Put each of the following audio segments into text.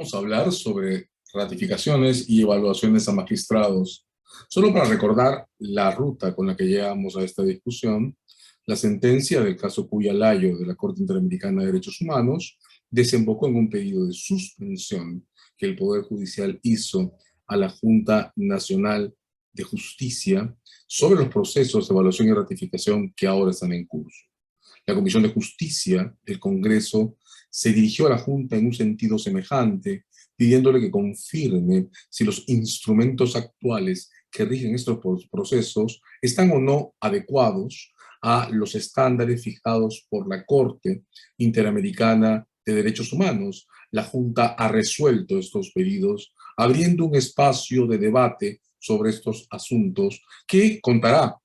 vamos a hablar sobre ratificaciones y evaluaciones a magistrados. Solo para recordar la ruta con la que llegamos a esta discusión, la sentencia del caso Cuyalayo de la Corte Interamericana de Derechos Humanos desembocó en un pedido de suspensión que el Poder Judicial hizo a la Junta Nacional de Justicia sobre los procesos de evaluación y ratificación que ahora están en curso. La Comisión de Justicia del Congreso se dirigió a la Junta en un sentido semejante, pidiéndole que confirme si los instrumentos actuales que rigen estos procesos están o no adecuados a los estándares fijados por la Corte Interamericana de Derechos Humanos. La Junta ha resuelto estos pedidos, abriendo un espacio de debate sobre estos asuntos que contará,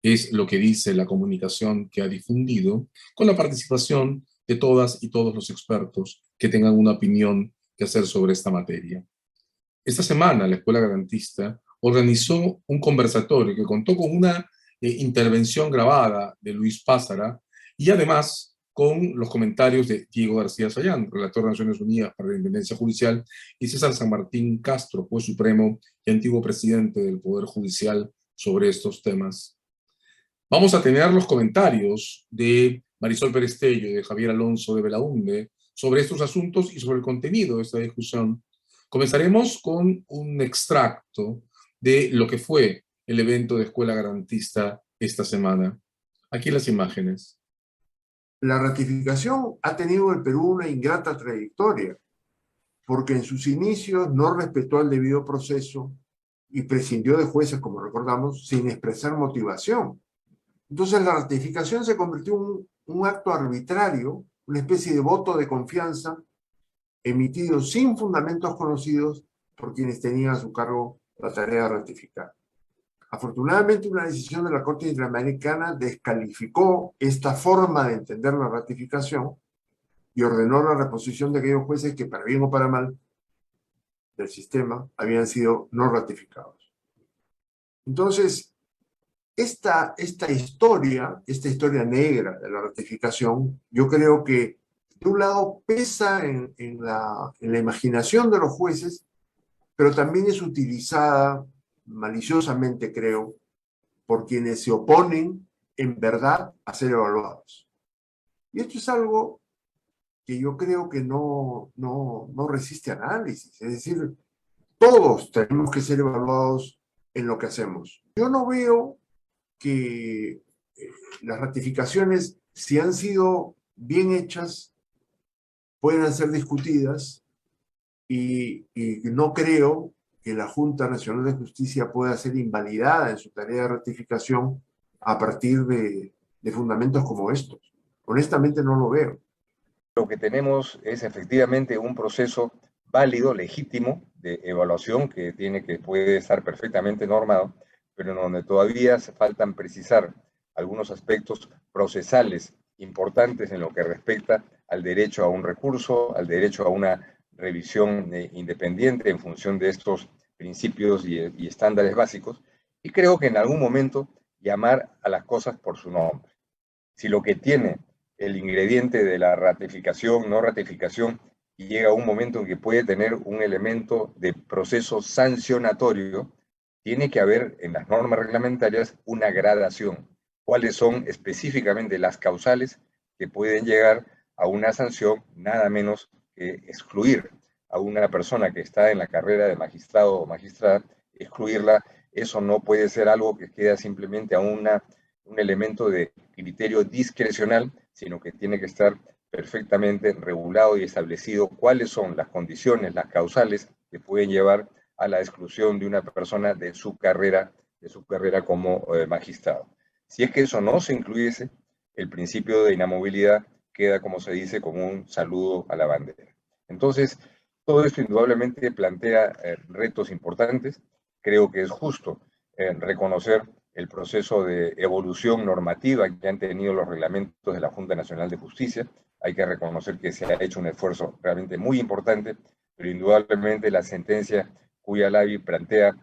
es lo que dice la comunicación que ha difundido, con la participación de todas y todos los expertos que tengan una opinión que hacer sobre esta materia. Esta semana la Escuela Garantista organizó un conversatorio que contó con una intervención grabada de Luis Pázara y además con los comentarios de Diego García Sayán, relator de Naciones Unidas para la Independencia Judicial, y César San Martín Castro, juez supremo y antiguo presidente del Poder Judicial, sobre estos temas. Vamos a tener los comentarios de Marisol Perestello y de Javier Alonso de Belaunde sobre estos asuntos y sobre el contenido de esta discusión. Comenzaremos con un extracto de lo que fue el evento de Escuela Garantista esta semana. Aquí las imágenes. La ratificación ha tenido en el Perú una ingrata trayectoria, porque en sus inicios no respetó el debido proceso y prescindió de jueces, como recordamos, sin expresar motivación. Entonces la ratificación se convirtió en un acto arbitrario, una especie de voto de confianza emitido sin fundamentos conocidos por quienes tenían a su cargo la tarea de ratificar. Afortunadamente, una decisión de la Corte Interamericana descalificó esta forma de entender la ratificación y ordenó la reposición de aquellos jueces que, para bien o para mal, del sistema habían sido no ratificados. Entonces, esta historia negra de la ratificación, yo creo que de un lado pesa en la imaginación de los jueces, pero también es utilizada maliciosamente, creo, por quienes se oponen en verdad a ser evaluados. Y esto es algo que yo creo que no resiste análisis. Es decir, todos tenemos que ser evaluados en lo que hacemos. Yo no veo que las ratificaciones, si han sido bien hechas, puedan ser discutidas y no creo que la Junta Nacional de Justicia pueda ser invalidada en su tarea de ratificación a partir de fundamentos como estos. Honestamente no lo veo. Lo que tenemos es efectivamente un proceso válido, legítimo, de evaluación que puede estar perfectamente normado, pero en donde todavía hace falta precisar algunos aspectos procesales importantes en lo que respecta al derecho a un recurso, al derecho a una revisión independiente en función de estos principios y estándares básicos, y creo que en algún momento llamar a las cosas por su nombre. Si lo que tiene el ingrediente de la ratificación, no ratificación, y llega un momento en que puede tener un elemento de proceso sancionatorio, tiene que haber en las normas reglamentarias una gradación. ¿Cuáles son específicamente las causales que pueden llegar a una sanción, nada menos que excluir a una persona que está en la carrera de magistrado o magistrada, excluirla? Eso no puede ser algo que queda simplemente a un elemento de criterio discrecional, sino que tiene que estar perfectamente regulado y establecido cuáles son las condiciones, las causales que pueden llevar a la exclusión de una persona de su carrera como magistrado. Si es que eso no se incluyese, el principio de inamovilidad queda, como se dice, como un saludo a la bandera. Entonces, todo esto indudablemente plantea retos importantes. Creo que es justo reconocer el proceso de evolución normativa que han tenido los reglamentos de la Junta Nacional de Justicia. Hay que reconocer que se ha hecho un esfuerzo realmente muy importante, pero indudablemente la sentencia Cuyalayo plantea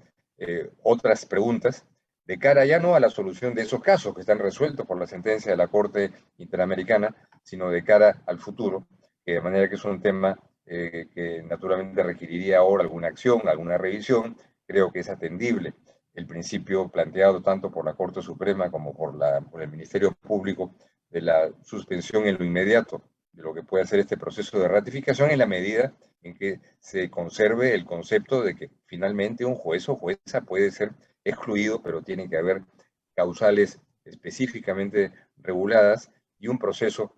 otras preguntas de cara ya no a la solución de esos casos que están resueltos por la sentencia de la Corte Interamericana, sino de cara al futuro, de manera que es un tema que naturalmente requeriría ahora alguna acción, alguna revisión, creo que es atendible. El principio planteado tanto por la Corte Suprema como por el Ministerio Público de la suspensión en lo inmediato de lo que puede ser este proceso de ratificación en la medida en que se conserve el concepto de que finalmente un juez o jueza puede ser excluido, pero tiene que haber causales específicamente reguladas y un proceso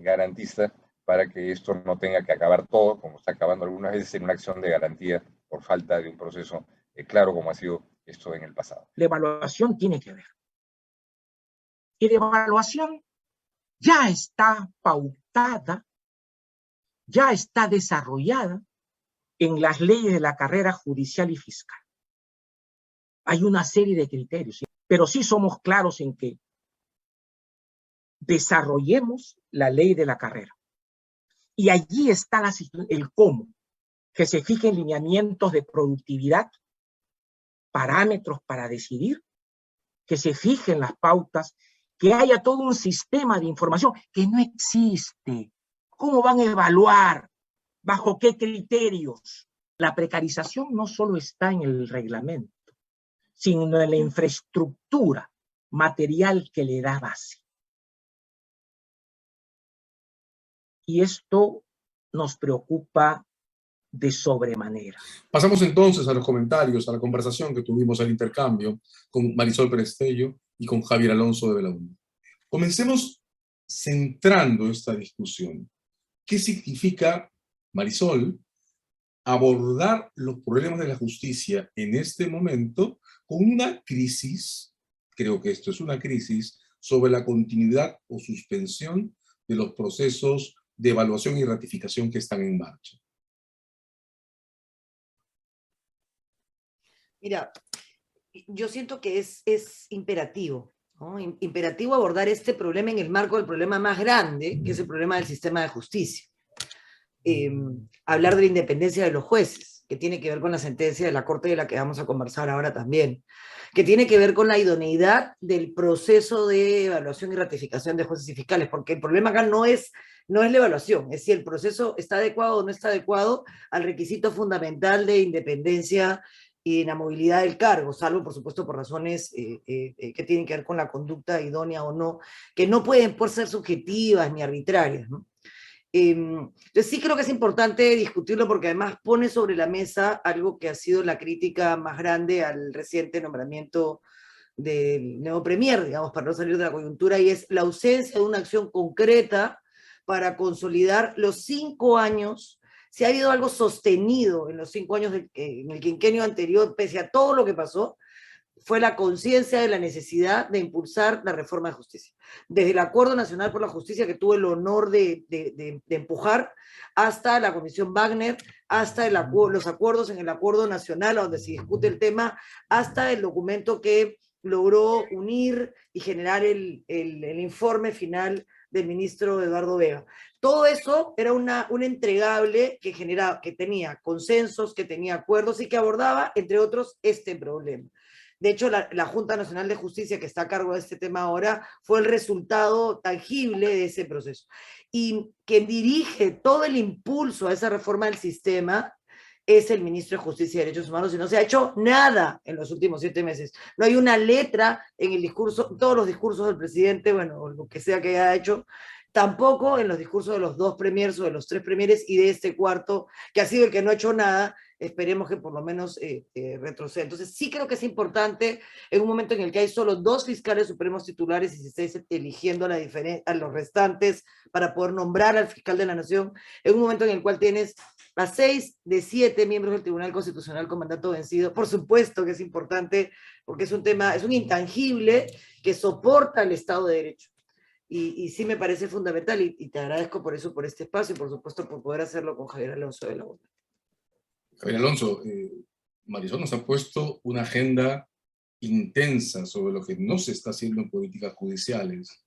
garantista para que esto no tenga que acabar todo, como está acabando algunas veces, en una acción de garantía por falta de un proceso claro como ha sido esto en el pasado. La evaluación tiene que ver. Y la evaluación ya está pautada, ya está desarrollada en las leyes de la carrera judicial y fiscal. Hay una serie de criterios, pero sí somos claros en que desarrollemos la ley de la carrera. Y allí está el cómo, que se fijen lineamientos de productividad, parámetros para decidir, que se fijen las pautas, que haya todo un sistema de información que no existe. ¿Cómo van a evaluar? ¿Bajo qué criterios? La precarización no solo está en el reglamento, sino en la infraestructura material que le da base. Y esto nos preocupa de sobremanera. Pasamos entonces a los comentarios, a la conversación que tuvimos, al intercambio con Marisol Perestello y con Javier Alonso de Belaúnde. Comencemos centrando esta discusión. ¿Qué significa, Marisol, abordar los problemas de la justicia en este momento con una crisis, creo que esto es una crisis, sobre la continuidad o suspensión de los procesos de evaluación y ratificación que están en marcha? Mira, yo siento que es imperativo, ¿no? Imperativo abordar este problema en el marco del problema más grande, que es el problema del sistema de justicia. Hablar de la independencia de los jueces, que tiene que ver con la sentencia de la Corte de la que vamos a conversar ahora también, que tiene que ver con la idoneidad del proceso de evaluación y ratificación de jueces y fiscales, porque el problema acá no es la evaluación, es si el proceso está adecuado o no está adecuado al requisito fundamental de independencia y de inamovilidad del cargo, salvo, por supuesto, por razones que tienen que ver con la conducta idónea o no, que no pueden por ser subjetivas ni arbitrarias, ¿no? Entonces sí creo que es importante discutirlo porque además pone sobre la mesa algo que ha sido la crítica más grande al reciente nombramiento del nuevo premier, digamos, para no salir de la coyuntura, y es la ausencia de una acción concreta para consolidar los 5 años. Si ha habido algo sostenido en los 5 años en el quinquenio anterior, pese a todo lo que pasó, fue la conciencia de la necesidad de impulsar la reforma de justicia. Desde el Acuerdo Nacional por la Justicia, que tuve el honor de empujar, hasta la Comisión Wagner, hasta los acuerdos en el Acuerdo Nacional, donde se discute el tema, hasta el documento que logró unir y generar el informe final del ministro Eduardo Vega. Todo eso era un entregable que tenía consensos, que tenía acuerdos y que abordaba, entre otros, este problema. De hecho, la Junta Nacional de Justicia, que está a cargo de este tema ahora, fue el resultado tangible de ese proceso. Y quien dirige todo el impulso a esa reforma del sistema es el ministro de Justicia y Derechos Humanos, y no se ha hecho nada en los últimos 7 meses. No hay una letra en el discurso, todos los discursos del presidente, bueno, lo que sea que haya hecho, tampoco en los discursos de los 2 premiers o de los 3 premieres y de este cuarto, que ha sido el que no ha hecho nada. Esperemos que por lo menos retroceda. Entonces sí creo que es importante, en un momento en el que hay solo 2 fiscales supremos titulares y se está eligiendo a los restantes para poder nombrar al fiscal de la nación, en un momento en el cual tienes a 6 de 7 miembros del Tribunal Constitucional con mandato vencido. Por supuesto que es importante, porque es un intangible que soporta el Estado de Derecho. Y sí me parece fundamental, y te agradezco por eso, por este espacio, y por supuesto por poder hacerlo con Javier Alonso de Belaúnde. Javier Alonso, Marisol nos ha puesto una agenda intensa sobre lo que no se está haciendo en políticas judiciales.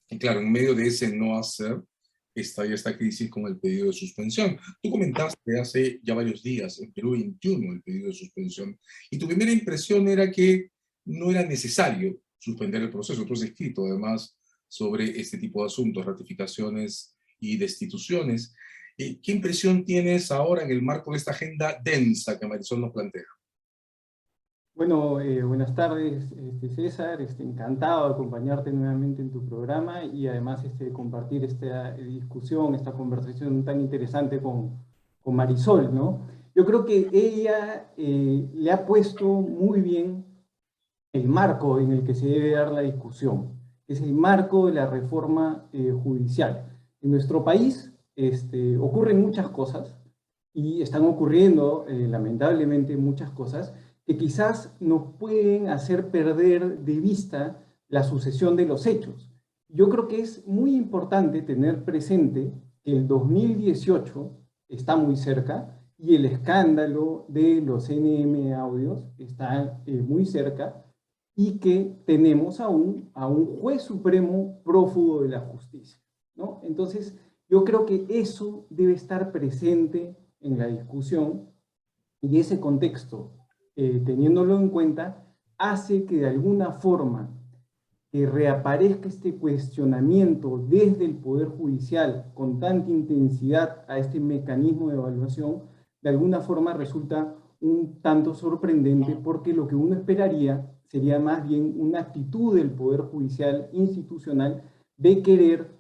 Y claro, en medio de ese no hacer, está ya esta crisis con el pedido de suspensión. Tú comentaste hace ya varios días, en Perú 21, el pedido de suspensión, y tu primera impresión era que no era necesario suspender el proceso. Tú has escrito, además, sobre este tipo de asuntos, ratificaciones y destituciones. ¿Qué impresión tienes ahora en el marco de esta agenda densa que Marisol nos plantea? Bueno, buenas tardes, César. Encantado de acompañarte nuevamente en tu programa y además compartir esta discusión, esta conversación tan interesante con Marisol, ¿no? Yo creo que ella le ha puesto muy bien el marco en el que se debe dar la discusión, que es el marco de la reforma judicial. En nuestro país ocurren muchas cosas y están ocurriendo lamentablemente muchas cosas que quizás nos pueden hacer perder de vista la sucesión de los hechos. Yo creo que es muy importante tener presente que el 2018 está muy cerca y el escándalo de los NM Audios está muy cerca y que tenemos a un juez supremo prófugo de la justicia, ¿no? Entonces, yo creo que eso debe estar presente en la discusión y ese contexto, teniéndolo en cuenta, hace que de alguna forma que reaparezca este cuestionamiento desde el Poder Judicial con tanta intensidad a este mecanismo de evaluación, de alguna forma resulta un tanto sorprendente porque lo que uno esperaría sería más bien una actitud del Poder Judicial institucional de querer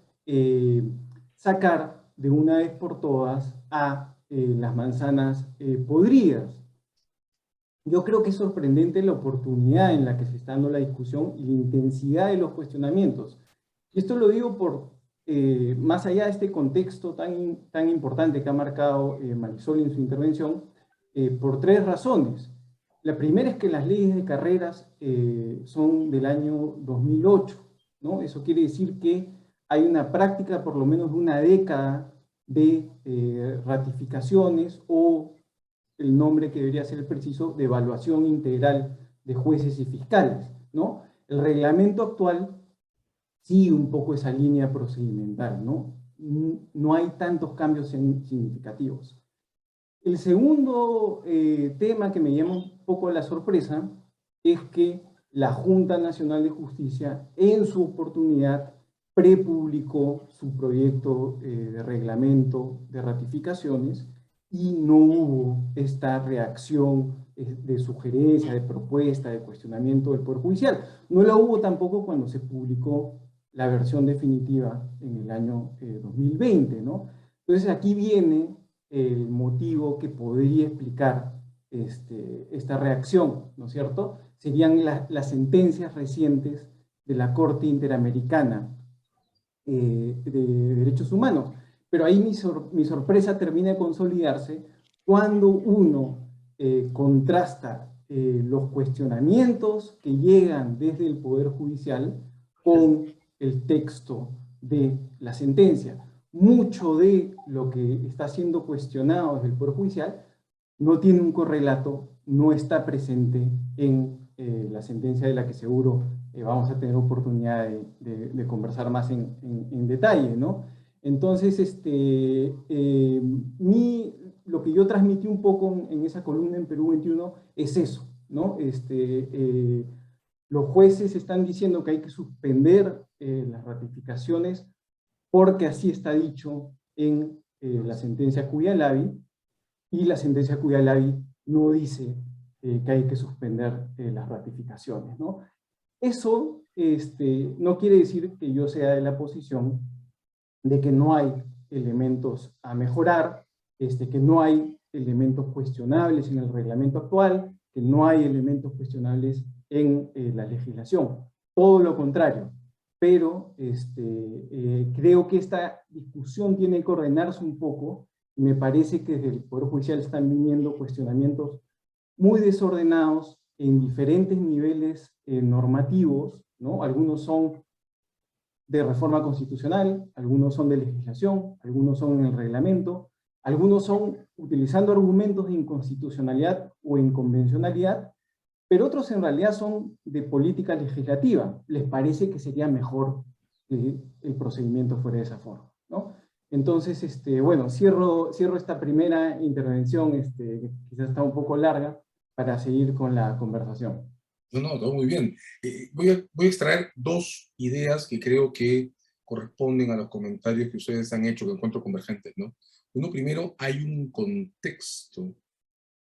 sacar de una vez por todas a las manzanas podridas. Yo creo que es sorprendente la oportunidad en la que se está dando la discusión y la intensidad de los cuestionamientos. Y esto lo digo por, más allá de este contexto tan importante que ha marcado Marisol en su intervención, por tres razones. La primera es que las leyes de carreras son del año 2008, ¿no? Eso quiere decir que hay una práctica por lo menos de una década de ratificaciones o el nombre que debería ser el preciso, de evaluación integral de jueces y fiscales, ¿no? El reglamento actual sigue un poco esa línea procedimental, ¿no? No hay tantos cambios significativos. El segundo tema que me llama un poco la sorpresa es que la Junta Nacional de Justicia, en su oportunidad, prepublicó su proyecto de reglamento de ratificaciones y no hubo esta reacción de sugerencia, de propuesta, de cuestionamiento del Poder Judicial. No la hubo tampoco cuando se publicó la versión definitiva en el año 2020, ¿no? Entonces aquí viene el motivo que podría explicar esta reacción, ¿no es cierto? Serían las sentencias recientes de la Corte Interamericana de Derechos Humanos. Pero ahí mi sorpresa termina de consolidarse cuando uno contrasta los cuestionamientos que llegan desde el Poder Judicial con el texto de la sentencia. Mucho de lo que está siendo cuestionado desde el Poder Judicial no tiene un correlato, no está presente en la sentencia de la que seguro vamos a tener oportunidad de conversar más en detalle, ¿no? Entonces, lo que yo transmití un poco en esa columna en Perú 21 es eso, ¿no? Los jueces están diciendo que hay que suspender las ratificaciones porque así está dicho en la sentencia Cuyalabi, y la sentencia Cuyalabi no dice que hay que suspender las ratificaciones, ¿no? Eso no quiere decir que yo sea de la posición de que no hay elementos a mejorar, que no hay elementos cuestionables en el reglamento actual, que no hay elementos cuestionables en la legislación. Todo lo contrario. Pero creo que esta discusión tiene que ordenarse un poco, y me parece que desde el Poder Judicial están viniendo cuestionamientos muy desordenados en diferentes niveles normativos, ¿no? Algunos son de reforma constitucional, algunos son de legislación, algunos son en el reglamento, algunos son utilizando argumentos de inconstitucionalidad o inconvencionalidad, pero otros en realidad son de política legislativa. Les parece que sería mejor que el procedimiento fuera de esa forma, ¿no? Entonces, bueno, cierro esta primera intervención, que quizás está un poco larga, para seguir con la conversación. No, todo muy bien. Voy a extraer dos ideas que creo que corresponden a los comentarios que ustedes han hecho, que encuentro convergentes, ¿no? Bueno, primero hay un contexto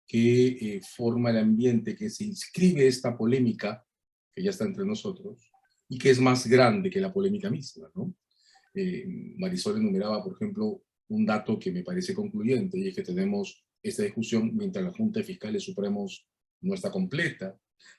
que forma el ambiente, que se inscribe esta polémica, que ya está entre nosotros, y que es más grande que la polémica misma, ¿no? Marisol enumeraba, por ejemplo, un dato que me parece concluyente, y es que tenemos esta discusión mientras la Junta de Fiscales Supremos no está completa.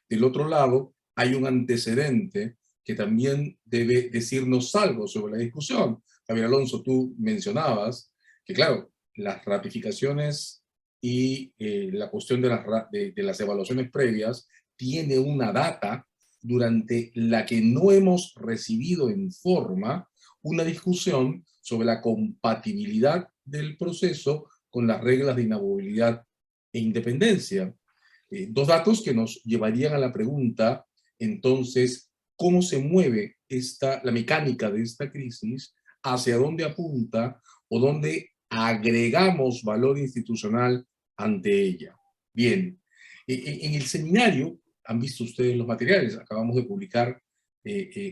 Del otro lado, hay un antecedente que también debe decirnos algo sobre la discusión. Javier Alonso, tú mencionabas que, claro, las ratificaciones y la cuestión de las evaluaciones previas tiene una data durante la que no hemos recibido en forma una discusión sobre la compatibilidad del proceso con las reglas de inamovibilidad e independencia. Dos datos que nos llevarían a la pregunta, entonces, ¿cómo se mueve la mecánica de esta crisis? ¿Hacia dónde apunta o dónde agregamos valor institucional ante ella? Bien, en el seminario, han visto ustedes los materiales, acabamos de publicar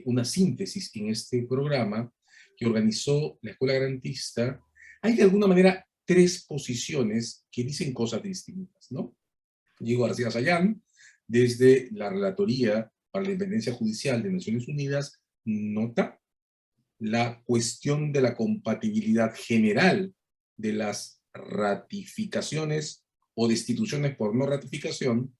una síntesis en este programa que organizó la Escuela Garantista. Hay de alguna manera tres posiciones que dicen cosas distintas, ¿no? Diego García Sayán, desde la Relatoría para la Independencia Judicial de Naciones Unidas, nota la cuestión de la compatibilidad general de las ratificaciones o destituciones por no ratificación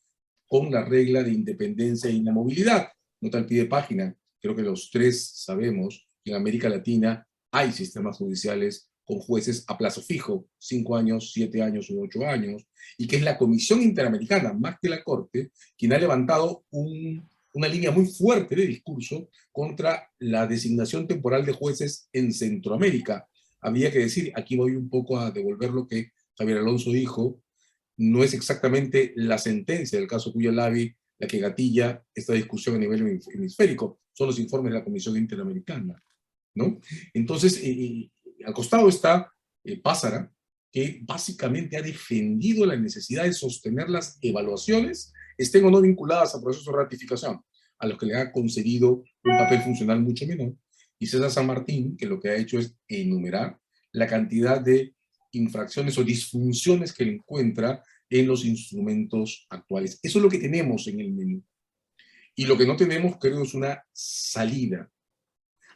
con la regla de independencia e inamovilidad. Nota al pie de página, creo que los tres sabemos que en América Latina hay sistemas judiciales con jueces a plazo fijo, 5 años, 7 años u 8 años, y que es la Comisión Interamericana, más que la Corte, quien ha levantado una línea muy fuerte de discurso contra la designación temporal de jueces en Centroamérica. Habría que decir, aquí voy un poco a devolver lo que Javier Alonso dijo, no es exactamente la sentencia del caso Cuyalabi la que gatilla esta discusión a nivel hemisférico, son los informes de la Comisión Interamericana, ¿no? Entonces, al costado está Pázara, que básicamente ha defendido la necesidad de sostener las evaluaciones, estén o no vinculadas a procesos de ratificación, a los que le ha concedido un papel funcional mucho menor, y César San Martín, que lo que ha hecho es enumerar la cantidad de infracciones o disfunciones que encuentra en los instrumentos actuales. Eso es lo que tenemos en el menú. Y lo que no tenemos, creo, es una salida.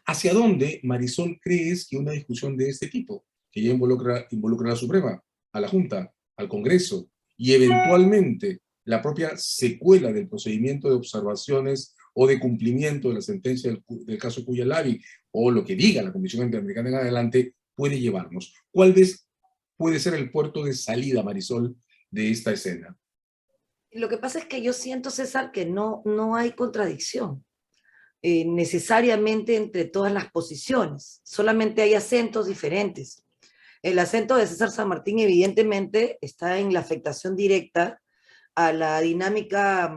¿Hacia dónde, Marisol, crees que una discusión de este tipo, que ya involucra a la Suprema, a la Junta, al Congreso, y eventualmente la propia secuela del procedimiento de observaciones o de cumplimiento de la sentencia del caso Cuyalabi, o lo que diga la Comisión Interamericana en adelante, puede llevarnos? ¿Cuál vez puede ser el puerto de salida, Marisol, de esta escena? Lo que pasa es que yo siento, César, que no hay contradicción necesariamente entre todas las posiciones, solamente hay acentos diferentes. El acento de César San Martín evidentemente está en la afectación directa a la dinámica,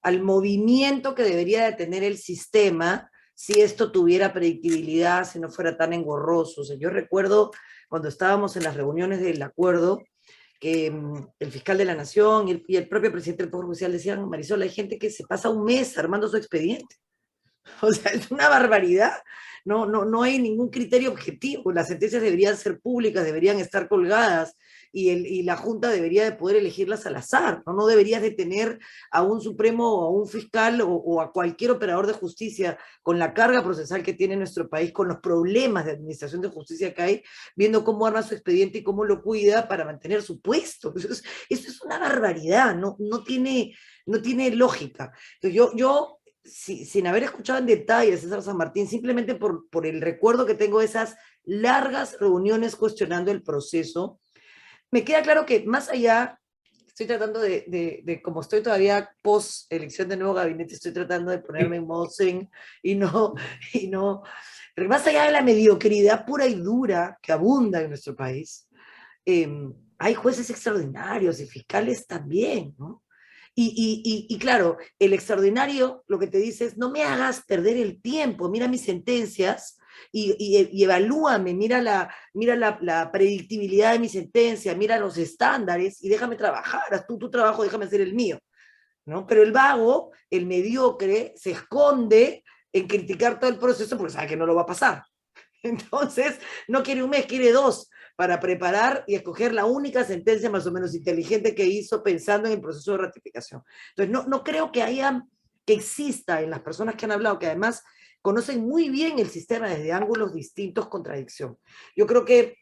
al movimiento que debería de tener el sistema si esto tuviera predictibilidad, si no fuera tan engorroso. O sea, yo recuerdo cuando estábamos en las reuniones del acuerdo, que el fiscal de la Nación y el propio presidente del Poder Judicial decían, Marisol, hay gente que se pasa un mes armando su expediente. O sea, es una barbaridad. No hay ningún criterio objetivo. Las sentencias deberían ser públicas, deberían estar colgadas y la Junta debería de poder elegirlas al azar. No deberías de tener a un Supremo o a un fiscal o a cualquier operador de justicia con la carga procesal que tiene nuestro país, con los problemas de administración de justicia que hay, viendo cómo arma su expediente y cómo lo cuida para mantener su puesto. Eso es una barbaridad, no tiene lógica. Entonces yo sin haber escuchado en detalle a César San Martín, simplemente por el recuerdo que tengo de esas largas reuniones cuestionando el proceso, me queda claro que más allá, estoy tratando de como estoy todavía post elección de nuevo gabinete, estoy tratando de ponerme en modo zen pero más allá de la mediocridad pura y dura que abunda en nuestro país, hay jueces extraordinarios y fiscales también, ¿no? Y claro, el extraordinario lo que te dice es, no me hagas perder el tiempo, mira mis sentencias y evalúame, mira la predictibilidad de mi sentencia, mira los estándares y déjame trabajar, haz tú tu trabajo, déjame hacer el mío, ¿no? Pero el vago, el mediocre, se esconde en criticar todo el proceso porque sabe que no lo va a pasar. Entonces, no quiere un mes, quiere 2, para preparar y escoger la única sentencia más o menos inteligente que hizo pensando en el proceso de ratificación. Entonces, no creo que exista en las personas que han hablado, que además conocen muy bien el sistema desde ángulos distintos, contradicción. Yo creo que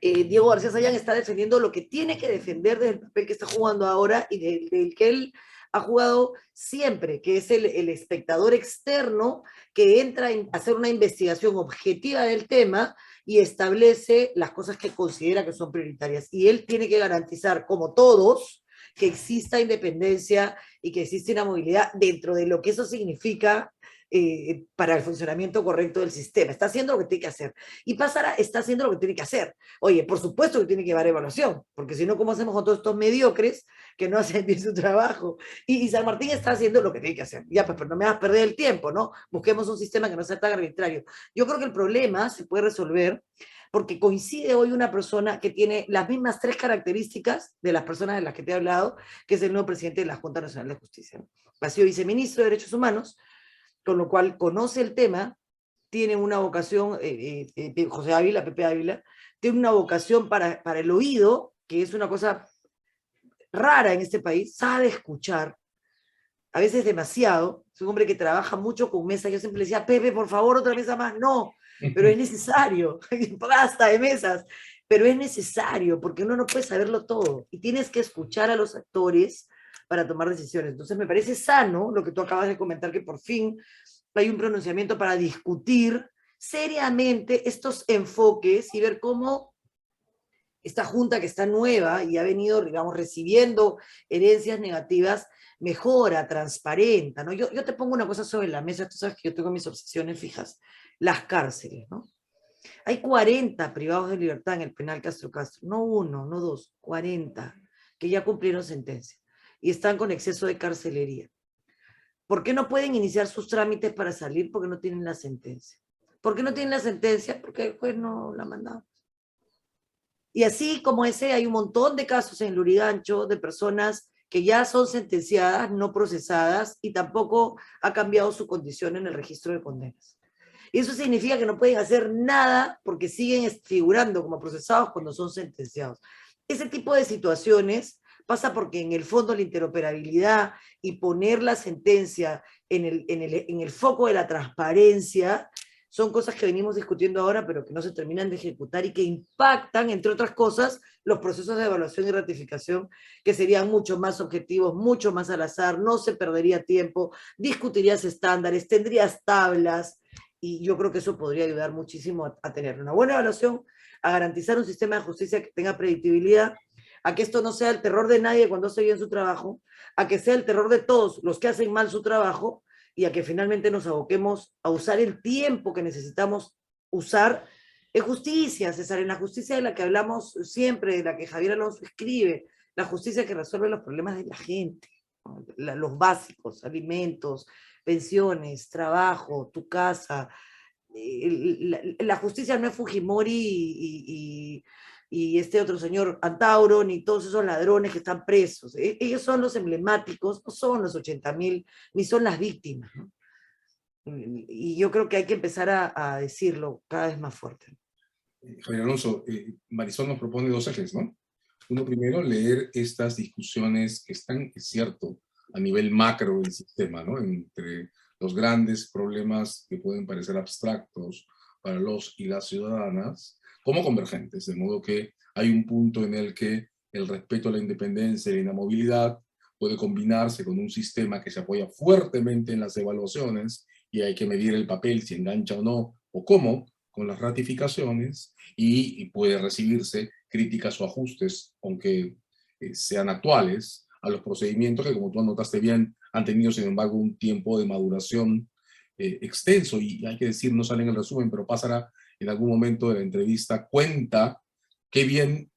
Diego García Sayán está defendiendo lo que tiene que defender del papel que está jugando ahora y del que él ha jugado siempre, que es el espectador externo que entra a hacer una investigación objetiva del tema y establece las cosas que considera que son prioritarias. Y él tiene que garantizar, como todos, que exista independencia y que exista una movilidad dentro de lo que eso significa para el funcionamiento correcto del sistema. Está haciendo lo que tiene que hacer. Y Pázara está haciendo lo que tiene que hacer. Oye, por supuesto que tiene que llevar evaluación, porque si no, ¿cómo hacemos con todos estos mediocres que no hacen bien su trabajo? Y San Martín está haciendo lo que tiene que hacer. Ya, pues, pero no me vas a perder el tiempo, ¿no? Busquemos un sistema que no sea tan arbitrario. Yo creo que el problema se puede resolver porque coincide hoy una persona que tiene las mismas 3 características de las personas de las que te he hablado, que es el nuevo presidente de la Junta Nacional de Justicia. Ha sido viceministro de Derechos Humanos, con lo cual conoce el tema, tiene una vocación, José Ávila, Pepe Ávila, tiene una vocación para el oído, que es una cosa rara en este país, sabe escuchar, a veces demasiado, es un hombre que trabaja mucho con mesas, yo siempre le decía, Pepe, por favor, otra mesa más, no, pero es necesario, basta de mesas, pero es necesario, porque uno no puede saberlo todo, y tienes que escuchar a los actores para tomar decisiones. Entonces me parece sano lo que tú acabas de comentar, que por fin hay un pronunciamiento para discutir seriamente estos enfoques y ver cómo esta junta que está nueva y ha venido, digamos, recibiendo herencias negativas, mejora, transparenta, ¿no? Yo te pongo una cosa sobre la mesa, tú sabes que yo tengo mis obsesiones fijas, las cárceles, ¿no? Hay 40 privados de libertad en el penal Castro Castro, no 1, no 2, 40, que ya cumplieron sentencia y están con exceso de carcelería. ¿Por qué no pueden iniciar sus trámites para salir? Porque no tienen la sentencia. ¿Por qué no tienen la sentencia? Porque el juez no la mandaba. Y así como ese, hay un montón de casos en Lurigancho de personas que ya son sentenciadas, no procesadas, y tampoco ha cambiado su condición en el registro de condenas. Y eso significa que no pueden hacer nada porque siguen figurando como procesados cuando son sentenciados. Ese tipo de situaciones pasa porque en el fondo la interoperabilidad y poner la sentencia en el foco de la transparencia son cosas que venimos discutiendo ahora, pero que no se terminan de ejecutar y que impactan, entre otras cosas, los procesos de evaluación y ratificación, que serían mucho más objetivos, mucho más al azar, no se perdería tiempo, discutirías estándares, tendrías tablas, y yo creo que eso podría ayudar muchísimo a tener una buena evaluación, a garantizar un sistema de justicia que tenga predictibilidad, a que esto no sea el terror de nadie cuando hace bien su trabajo, a que sea el terror de todos los que hacen mal su trabajo, y a que finalmente nos aboquemos a usar el tiempo que necesitamos usar en justicia, César, en la justicia de la que hablamos siempre, de la que Javier Alonso escribe, la justicia que resuelve los problemas de la gente, ¿no? Los básicos, alimentos, pensiones, trabajo, tu casa. La justicia no es Fujimori y este otro señor Antauro, ni todos esos ladrones que están presos. Ellos son los emblemáticos, no son los 80.000, ni son las víctimas, ¿no? Y yo creo que hay que empezar a decirlo cada vez más fuerte. Javier Alonso, Marisol nos propone 2 ejes, ¿no? Uno, primero, leer estas discusiones que están, es cierto, a nivel macro del sistema, ¿no? Entre los grandes problemas que pueden parecer abstractos para los y las ciudadanas, como convergentes, de modo que hay un punto en el que el respeto a la independencia y la inamovilidad puede combinarse con un sistema que se apoya fuertemente en las evaluaciones y hay que medir el papel, si engancha o no, o cómo, con las ratificaciones, y puede recibirse críticas o ajustes, aunque sean actuales, a los procedimientos que, como tú anotaste bien, han tenido, sin embargo, un tiempo de maduración extenso, y hay que decir, no sale en el resumen, pero Pázara en algún momento de la entrevista cuenta qué bien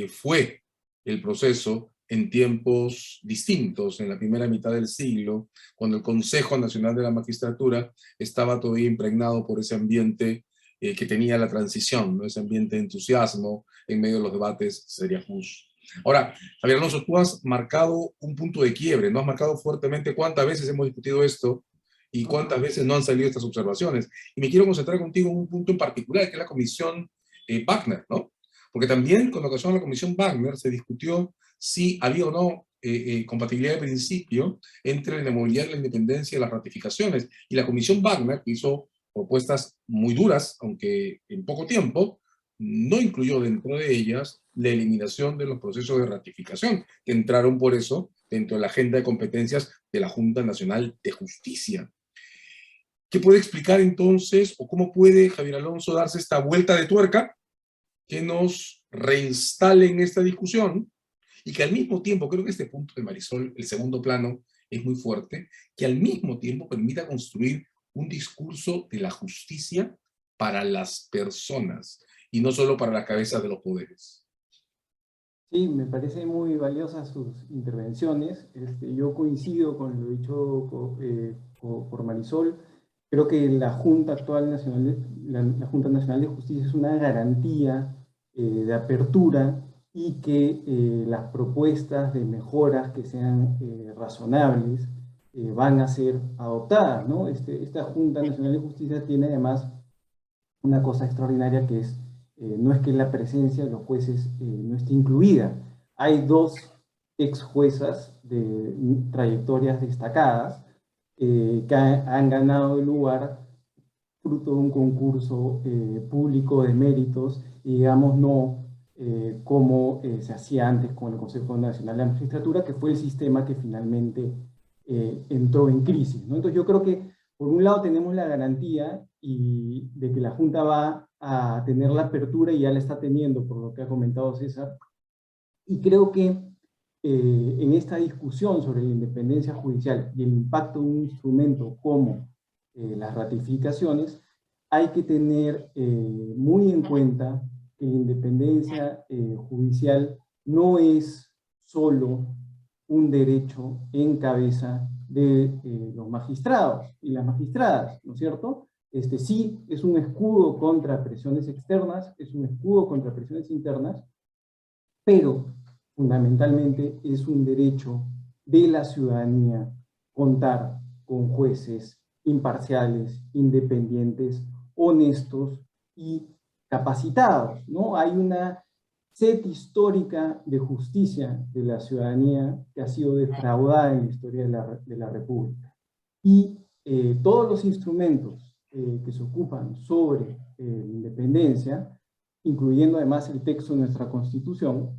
fue el proceso en tiempos distintos, en la primera mitad del siglo, cuando el Consejo Nacional de la Magistratura estaba todavía impregnado por ese ambiente que tenía la transición, ¿no? Ese ambiente de entusiasmo en medio de los debates seriajudos. Ahora, Javier Alonso, tú has marcado un punto de quiebre, ¿no? Has marcado fuertemente cuántas veces hemos discutido esto y cuántas veces no han salido estas observaciones. Y me quiero concentrar contigo en un punto en particular, que es la comisión Wagner, ¿no? Porque también con ocasión de la Comisión Wagner se discutió si había o no compatibilidad de principio entre la inamovilidad y la independencia de las ratificaciones. Y la Comisión Wagner, que hizo propuestas muy duras, aunque en poco tiempo, no incluyó dentro de ellas la eliminación de los procesos de ratificación, que entraron por eso dentro de la agenda de competencias de la Junta Nacional de Justicia. ¿Qué puede explicar entonces, o cómo puede Javier Alonso darse esta vuelta de tuerca que nos reinstale en esta discusión y que al mismo tiempo, creo que este punto de Marisol, el segundo plano, es muy fuerte, que al mismo tiempo permita construir un discurso de la justicia para las personas y no solo para las cabezas de los poderes? Sí, me parece muy valiosas sus intervenciones. Yo coincido con lo dicho por Marisol. Creo que la Junta actual Nacional, la Junta Nacional de Justicia es una garantía de apertura y que las propuestas de mejoras que sean razonables van a ser adoptadas, ¿no? Esta Junta Nacional de Justicia tiene además una cosa extraordinaria que es, no es que la presencia de los jueces no esté incluida. Hay 2 ex juezas de trayectorias destacadas que han ganado el lugar fruto de un concurso público de méritos, y digamos no como se hacía antes con el Consejo Nacional de la Magistratura, que fue el sistema que finalmente entró en crisis, ¿no? Entonces yo creo que por un lado tenemos la garantía de que la Junta va a tener la apertura, y ya la está teniendo por lo que ha comentado César, y creo que en esta discusión sobre la independencia judicial y el impacto de un instrumento como las ratificaciones, hay que tener muy en cuenta que la independencia judicial no es solo un derecho en cabeza de los magistrados y las magistradas, ¿no es cierto? Sí, es un escudo contra presiones externas, es un escudo contra presiones internas, pero fundamentalmente es un derecho de la ciudadanía contar con jueces imparciales, independientes, honestos y capacitados, ¿no? Hay una sed histórica de justicia de la ciudadanía que ha sido defraudada en la historia de la República. Y todos los instrumentos que se ocupan sobre independencia, incluyendo además el texto de nuestra Constitución,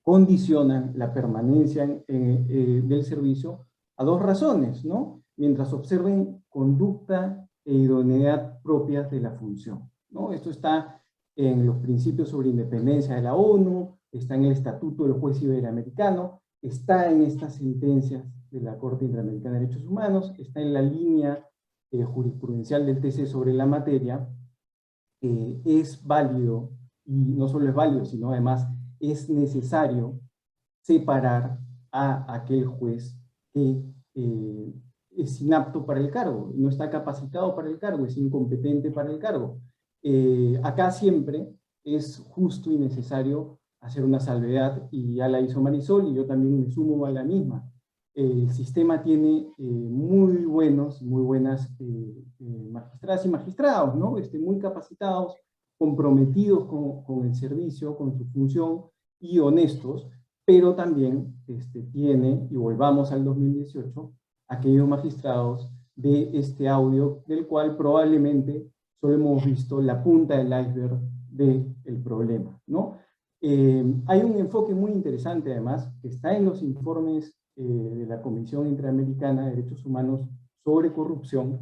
condicionan la permanencia del servicio a 2 razones, ¿no? Mientras observen conducta e idoneidad propias de la función, ¿no? Esto está en los principios sobre independencia de la ONU, está en el Estatuto del Juez Iberoamericano, está en estas sentencias de la Corte Interamericana de Derechos Humanos, está en la línea jurisprudencial del TC sobre la materia. Es válido, y no solo es válido, sino además es necesario separar a aquel juez que es inapto para el cargo, no está capacitado para el cargo, es incompetente para el cargo. Acá siempre es justo y necesario hacer una salvedad, y ya la hizo Marisol, y yo también me sumo a la misma. El sistema tiene muy buenas magistradas y magistrados, ¿no? Muy capacitados, comprometidos con el servicio, con su función, y honestos, pero también tiene, y volvamos al 2018, aquellos magistrados de este audio, del cual probablemente solo hemos visto la punta del iceberg del problema, ¿no? Hay un enfoque muy interesante, además, que está en los informes de la Comisión Interamericana de Derechos Humanos sobre corrupción,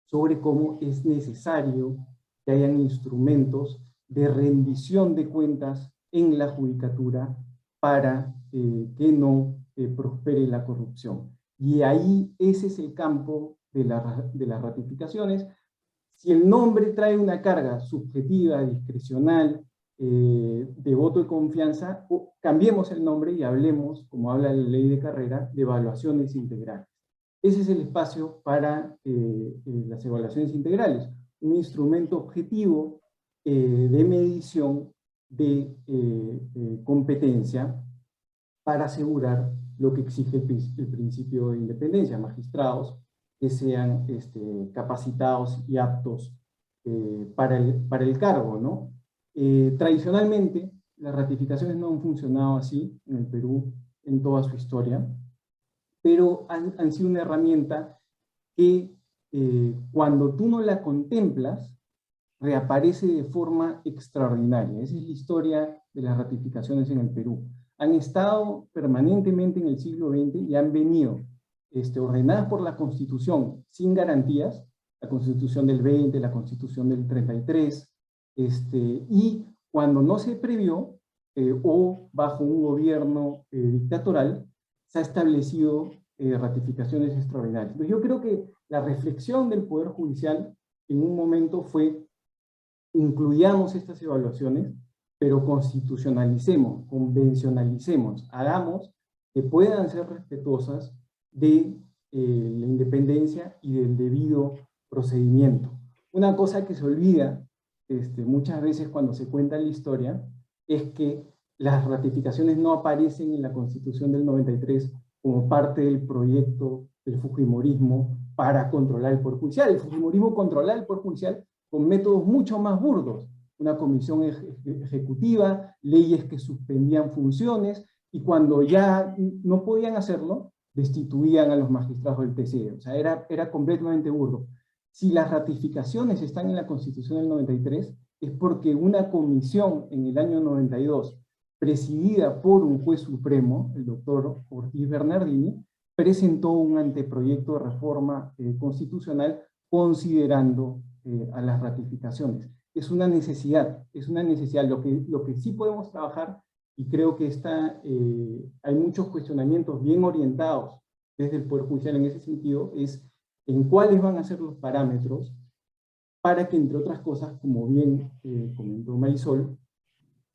sobre cómo es necesario que hayan instrumentos de rendición de cuentas en la judicatura para que no prospere la corrupción. Y ahí ese es el campo de las ratificaciones. Si el nombre trae una carga subjetiva, discrecional, de voto de confianza, cambiemos el nombre y hablemos, como habla la ley de carrera, de evaluaciones integrales. Ese es el espacio para las evaluaciones integrales, un instrumento objetivo de medición de competencia para asegurar lo que exige el principio de independencia, magistrados que sean capacitados y aptos para el cargo, ¿no? Tradicionalmente, las ratificaciones no han funcionado así en el Perú en toda su historia, pero han sido una herramienta que cuando tú no la contemplas, reaparece de forma extraordinaria. Esa es la historia de las ratificaciones en el Perú. Han estado permanentemente en el siglo XX y han venido ordenadas por la Constitución sin garantías, la Constitución del 20, la Constitución del 33, y cuando no se previó, o bajo un gobierno dictatorial, se ha establecido ratificaciones extraordinarias. Entonces yo creo que la reflexión del Poder Judicial en un momento fue: incluyamos estas evaluaciones, pero constitucionalicemos, convencionalicemos, hagamos que puedan ser respetuosas de la independencia y del debido procedimiento. Una cosa que se olvida muchas veces cuando se cuenta la historia es que las ratificaciones no aparecen en la Constitución del 93 como parte del proyecto del fujimorismo para controlar el Poder Judicial. El fujimorismo controlaba el Poder Judicial con métodos mucho más burdos: una comisión ejecutiva, leyes que suspendían funciones, y cuando ya no podían hacerlo, destituían a los magistrados del TCE. O sea, era completamente burdo. Si las ratificaciones están en la Constitución del 93, es porque una comisión en el año 92, presidida por un juez supremo, el doctor Ortiz Bernardini, presentó un anteproyecto de reforma constitucional considerando a las ratificaciones. Es una necesidad, es una necesidad. Lo que sí podemos trabajar, y creo que hay muchos cuestionamientos bien orientados desde el Poder Judicial en ese sentido, es en cuáles van a ser los parámetros para que, entre otras cosas, como bien comentó Marisol,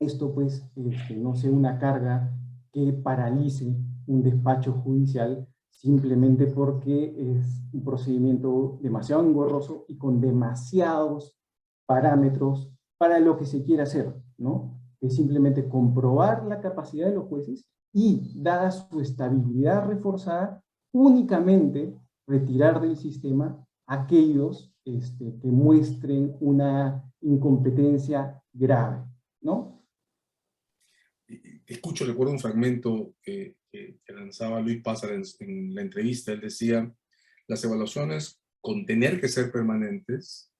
esto pues no sea una carga que paralice un despacho judicial simplemente porque es un procedimiento demasiado engorroso y con demasiados parámetros para lo que se quiere hacer, ¿no? Es simplemente comprobar la capacidad de los jueces y, dada su estabilidad reforzada, únicamente retirar del sistema aquellos que muestren una incompetencia grave, ¿no? Escucho, recuerdo un fragmento que lanzaba Luis Pázar en la entrevista. Él decía: las evaluaciones, con tener que ser permanentes,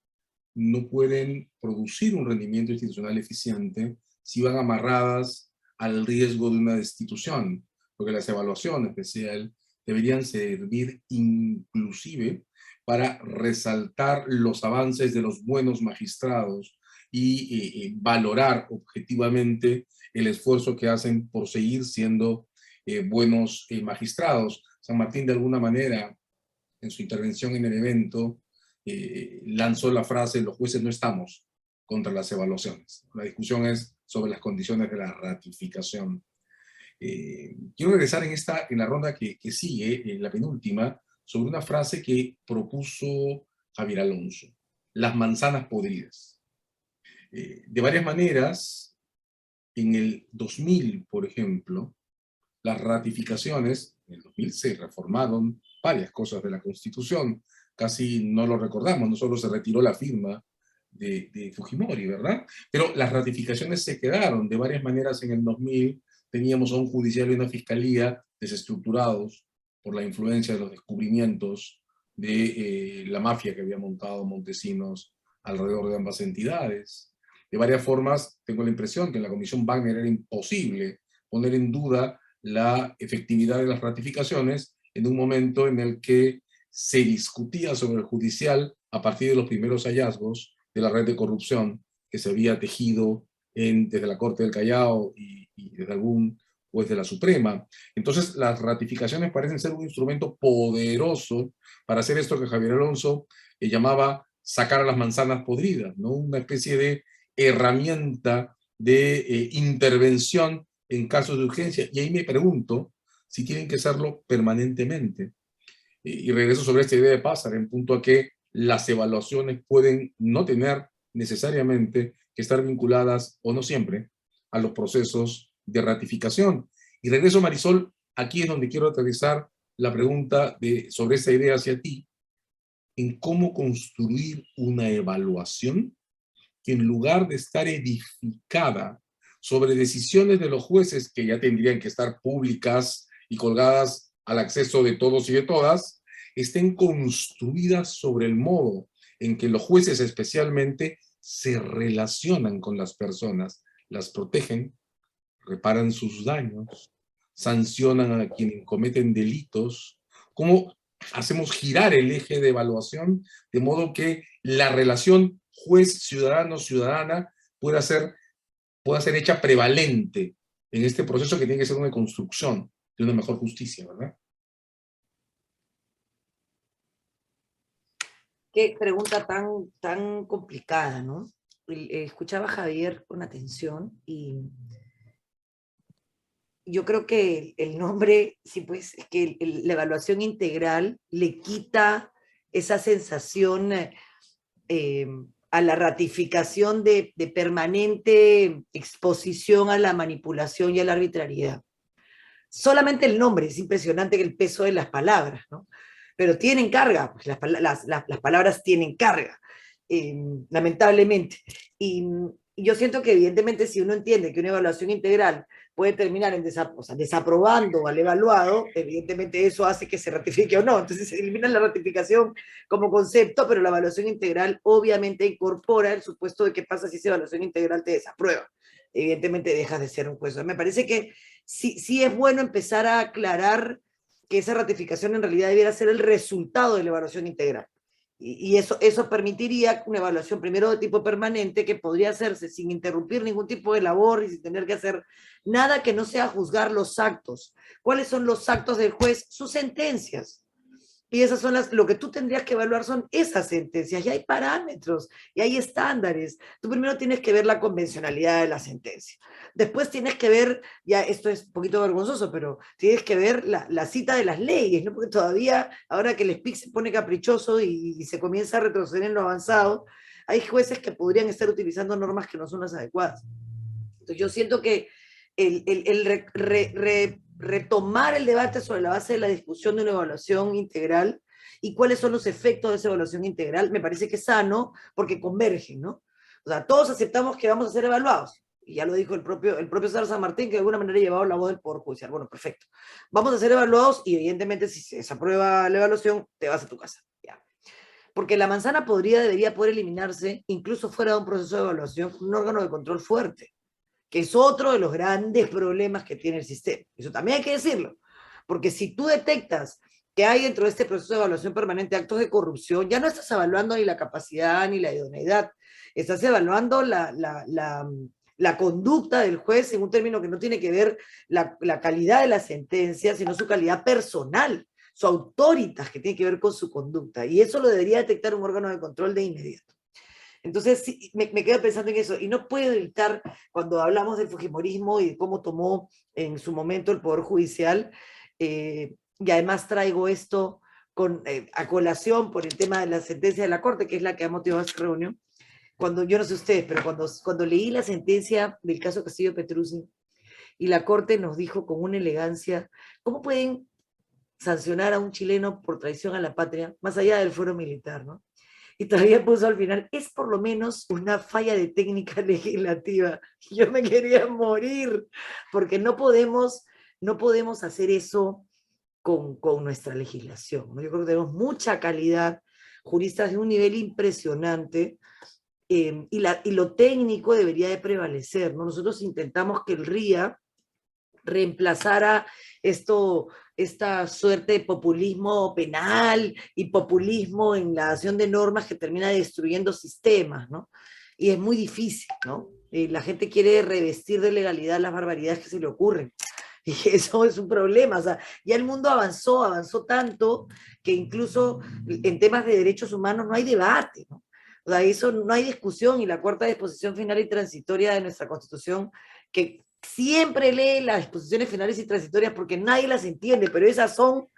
no pueden producir un rendimiento institucional eficiente si van amarradas al riesgo de una destitución, porque las evaluaciones, decía él, deberían servir inclusive para resaltar los avances de los buenos magistrados y valorar objetivamente el esfuerzo que hacen por seguir siendo buenos magistrados. San Martín, de alguna manera, en su intervención en el evento, lanzó la frase: los jueces no estamos contra las evaluaciones. La discusión es sobre las condiciones de la ratificación. Quiero regresar en la ronda que sigue, en la penúltima, sobre una frase que propuso Javier Alonso: las manzanas podridas. De varias maneras, en el 2000, por ejemplo, las ratificaciones, en el 2000 se reformaron varias cosas de la Constitución, casi no lo recordamos, no solo se retiró la firma de Fujimori, ¿verdad? Pero las ratificaciones se quedaron de varias maneras. En el 2000 teníamos a un judicial y una fiscalía desestructurados por la influencia de los descubrimientos de la mafia que había montado Montesinos alrededor de ambas entidades. De varias formas, tengo la impresión que en la Comisión Wagner era imposible poner en duda la efectividad de las ratificaciones en un momento en el que se discutía sobre el judicial a partir de los primeros hallazgos de la red de corrupción que se había tejido desde la Corte del Callao y desde algún juez de la Suprema. Entonces, las ratificaciones parecen ser un instrumento poderoso para hacer esto que Javier Alonso llamaba sacar a las manzanas podridas, ¿no? Una especie de herramienta de intervención en casos de urgencia. Y ahí me pregunto si tienen que serlo permanentemente. Y regreso sobre esta idea de Pázar, en punto a que las evaluaciones pueden no tener necesariamente que estar vinculadas, o no siempre, a los procesos de ratificación. Y regreso, Marisol, aquí es donde quiero aterrizar la pregunta sobre esta idea hacia ti, en cómo construir una evaluación que en lugar de estar edificada sobre decisiones de los jueces que ya tendrían que estar públicas y colgadas al acceso de todos y de todas, estén construidas sobre el modo en que los jueces especialmente se relacionan con las personas, las protegen, reparan sus daños, sancionan a quienes cometen delitos. ¿Cómo hacemos girar el eje de evaluación de modo que la relación juez-ciudadano-ciudadana pueda ser hecha prevalente en este proceso que tiene que ser una construcción de una mejor justicia, ¿verdad? Qué pregunta tan complicada, ¿no? Escuchaba a Javier con atención y yo creo que el nombre, sí, pues, es que la evaluación integral le quita esa sensación a la ratificación de permanente exposición a la manipulación y a la arbitrariedad. Solamente el nombre, es impresionante el peso de las palabras, ¿no? Pero tienen carga, pues las palabras tienen carga, lamentablemente. Y yo siento que evidentemente si uno entiende que una evaluación integral puede terminar en desaprobando al evaluado, evidentemente eso hace que se ratifique o no. Entonces se elimina la ratificación como concepto, pero la evaluación integral obviamente incorpora el supuesto de qué pasa si esa evaluación integral te desaprueba. Evidentemente dejas de ser un juez. Me parece que sí es bueno empezar a aclarar que esa ratificación en realidad debiera ser el resultado de la evaluación integral. Y eso permitiría una evaluación primero de tipo permanente que podría hacerse sin interrumpir ningún tipo de labor y sin tener que hacer nada que no sea juzgar los actos. ¿Cuáles son los actos del juez? Sus sentencias. Y esas son lo que tú tendrías que evaluar son esas sentencias. Y hay parámetros, y hay estándares. Tú primero tienes que ver la convencionalidad de la sentencia. Después tienes que ver, ya esto es un poquito vergonzoso, pero tienes que ver la cita de las leyes, ¿no? Porque todavía, ahora que el SPIC se pone caprichoso y se comienza a retroceder en lo avanzado, hay jueces que podrían estar utilizando normas que no son las adecuadas. Entonces yo siento que retomar el debate sobre la base de la discusión de una evaluación integral y cuáles son los efectos de esa evaluación integral, me parece que es sano porque convergen, ¿no? O sea, todos aceptamos que vamos a ser evaluados, y ya lo dijo el propio César San Martín, que de alguna manera ha llevado la voz del Poder Judicial. Bueno, perfecto. Vamos a ser evaluados y evidentemente si se desaprueba la evaluación, te vas a tu casa. Ya. Porque la manzana debería poder eliminarse, incluso fuera de un proceso de evaluación, con un órgano de control fuerte, que es otro de los grandes problemas que tiene el sistema. Eso también hay que decirlo, porque si tú detectas que hay dentro de este proceso de evaluación permanente actos de corrupción, ya no estás evaluando ni la capacidad ni la idoneidad, estás evaluando la conducta del juez en un término que no tiene que ver la calidad de la sentencia, sino su calidad personal, su autoritas, que tiene que ver con su conducta, y eso lo debería detectar un órgano de control de inmediato. Entonces, sí, me quedo pensando en eso, y no puedo evitar, cuando hablamos del fujimorismo y de cómo tomó en su momento el Poder Judicial, y además traigo esto a colación por el tema de la sentencia de la Corte, que es la que ha motivado esta reunión. Yo no sé ustedes, pero cuando leí la sentencia del caso Castillo-Petrucci, y la Corte nos dijo con una elegancia, ¿cómo pueden sancionar a un chileno por traición a la patria, más allá del fuero militar, ¿no? Y todavía puso al final, es por lo menos una falla de técnica legislativa. Yo me quería morir, porque no podemos hacer eso con nuestra legislación, ¿no? Yo creo que tenemos mucha calidad, juristas de un nivel impresionante, y lo técnico debería de prevalecer, ¿no? Nosotros intentamos que el RIA reemplazara esta suerte de populismo penal y populismo en la acción de normas que termina destruyendo sistemas, ¿no? Y es muy difícil, ¿no? La gente quiere revestir de legalidad las barbaridades que se le ocurren. Y eso es un problema. O sea, ya el mundo avanzó tanto que incluso en temas de derechos humanos no hay debate, ¿no? O sea, eso no hay discusión, y la cuarta disposición final y transitoria de nuestra Constitución, que siempre lee las disposiciones finales y transitorias porque nadie las entiende, pero esas son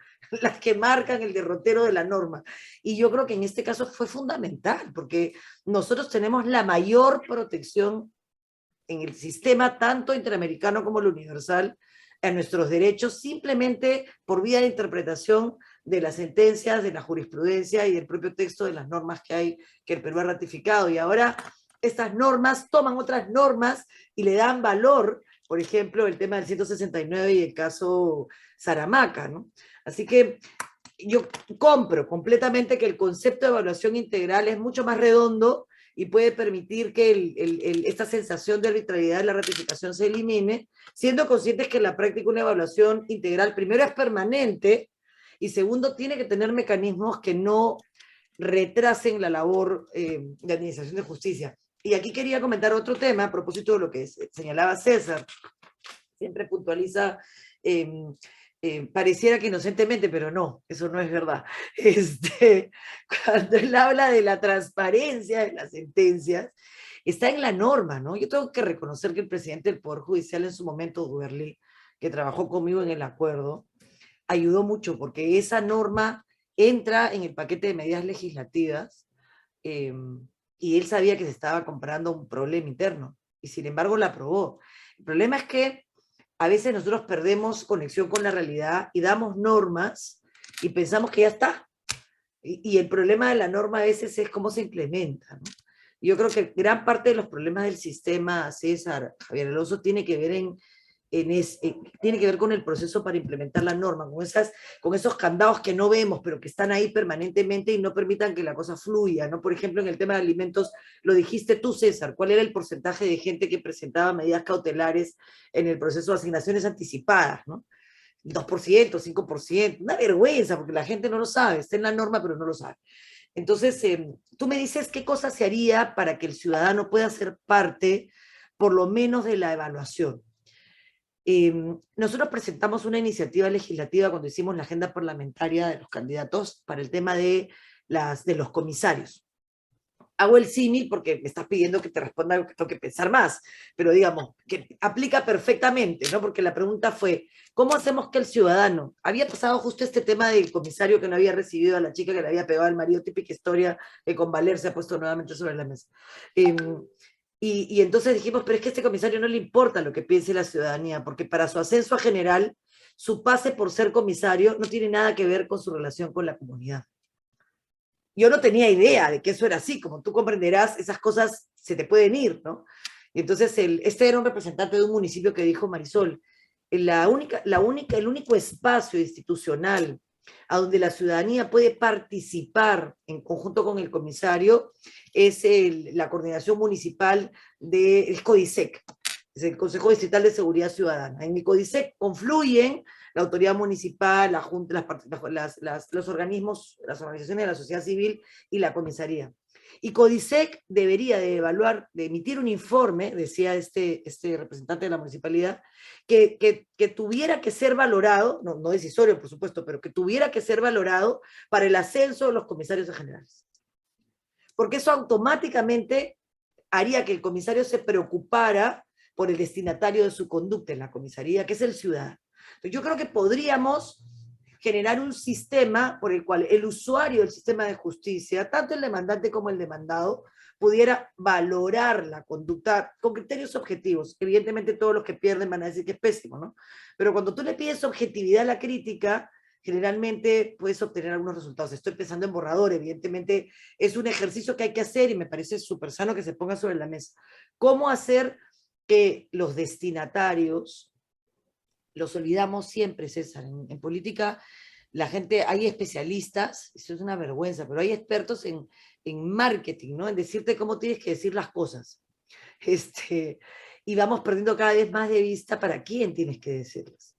las que marcan el derrotero de la norma. Y yo creo que en este caso fue fundamental, porque nosotros tenemos la mayor protección en el sistema, tanto interamericano como el universal, a nuestros derechos, simplemente por vía de interpretación de las sentencias, de la jurisprudencia y del propio texto de las normas que el Perú ha ratificado. Y ahora estas normas, toman otras normas y le dan valor, por ejemplo, el tema del 169 y el caso Saramaca, ¿no? Así que yo compro completamente que el concepto de evaluación integral es mucho más redondo y puede permitir que esta sensación de arbitrariedad de la ratificación se elimine, siendo conscientes que en la práctica una evaluación integral, primero, es permanente, y segundo, tiene que tener mecanismos que no retrasen la labor de administración de justicia. Y aquí quería comentar otro tema a propósito de lo que señalaba César. Siempre puntualiza, pareciera que inocentemente, pero no, eso no es verdad. Cuando él habla de la transparencia de las sentencias, está en la norma, ¿no? Yo tengo que reconocer que el presidente del Poder Judicial en su momento, Duerli, que trabajó conmigo en el acuerdo, ayudó mucho, porque esa norma entra en el paquete de medidas legislativas, y él sabía que se estaba comprando un problema interno, y sin embargo la aprobó. El problema es que a veces nosotros perdemos conexión con la realidad y damos normas y pensamos que ya está. Y el problema de la norma a veces es cómo se implementa, ¿no? Yo creo que gran parte de los problemas del sistema, César, Javier Alonso, tiene que ver tiene que ver con el proceso para implementar la norma, con esos candados que no vemos, pero que están ahí permanentemente y no permitan que la cosa fluya, ¿no? Por ejemplo, en el tema de alimentos, lo dijiste tú, César, ¿cuál era el porcentaje de gente que presentaba medidas cautelares en el proceso de asignaciones anticipadas, ¿no? 2%, 5%, una vergüenza, porque la gente no lo sabe, está en la norma, pero no lo sabe. Entonces, tú me dices qué cosa se haría para que el ciudadano pueda ser parte, por lo menos, de la evaluación. Nosotros presentamos una iniciativa legislativa cuando hicimos la agenda parlamentaria de los candidatos para el tema de los comisarios. Hago el símil porque me estás pidiendo que te responda algo que tengo que pensar más, pero digamos, que aplica perfectamente, ¿no? Porque la pregunta fue, ¿cómo hacemos que el ciudadano, había pasado justo este tema del comisario que no había recibido a la chica que le había pegado al marido, típica historia que con Valer se ha puesto nuevamente sobre la mesa. Y entonces dijimos, pero es que a este comisario no le importa lo que piense la ciudadanía, porque para su ascenso a general, su pase por ser comisario no tiene nada que ver con su relación con la comunidad. Yo no tenía idea de que eso era así, como tú comprenderás, esas cosas se te pueden ir, ¿no? Y entonces este era un representante de un municipio que dijo, Marisol, el único espacio institucional a donde la ciudadanía puede participar en conjunto con el comisario es la coordinación municipal del CODISEC, es el Consejo Distrital de Seguridad Ciudadana. En el CODISEC confluyen la autoridad municipal, la junta, los organismos, las organizaciones de la sociedad civil y la comisaría. Y CODISEC debería de evaluar, de emitir un informe, decía este representante de la municipalidad, que tuviera que ser valorado, no decisorio por supuesto, pero que tuviera que ser valorado para el ascenso de los comisarios generales. Porque eso automáticamente haría que el comisario se preocupara por el destinatario de su conducta en la comisaría, que es el ciudadano. Entonces, yo creo que podríamos generar un sistema por el cual el usuario del sistema de justicia, tanto el demandante como el demandado, pudiera valorar la conducta con criterios objetivos. Evidentemente todos los que pierden van a decir que es pésimo, ¿no? Pero cuando tú le pides objetividad a la crítica, generalmente puedes obtener algunos resultados. Estoy pensando en borrador, evidentemente es un ejercicio que hay que hacer y me parece súper sano que se ponga sobre la mesa. ¿Cómo hacer que los destinatarios, los olvidamos siempre, César, en política la gente, hay especialistas, eso es una vergüenza, pero hay expertos en marketing, ¿no? En decirte cómo tienes que decir las cosas. Y vamos perdiendo cada vez más de vista para quién tienes que decirlas.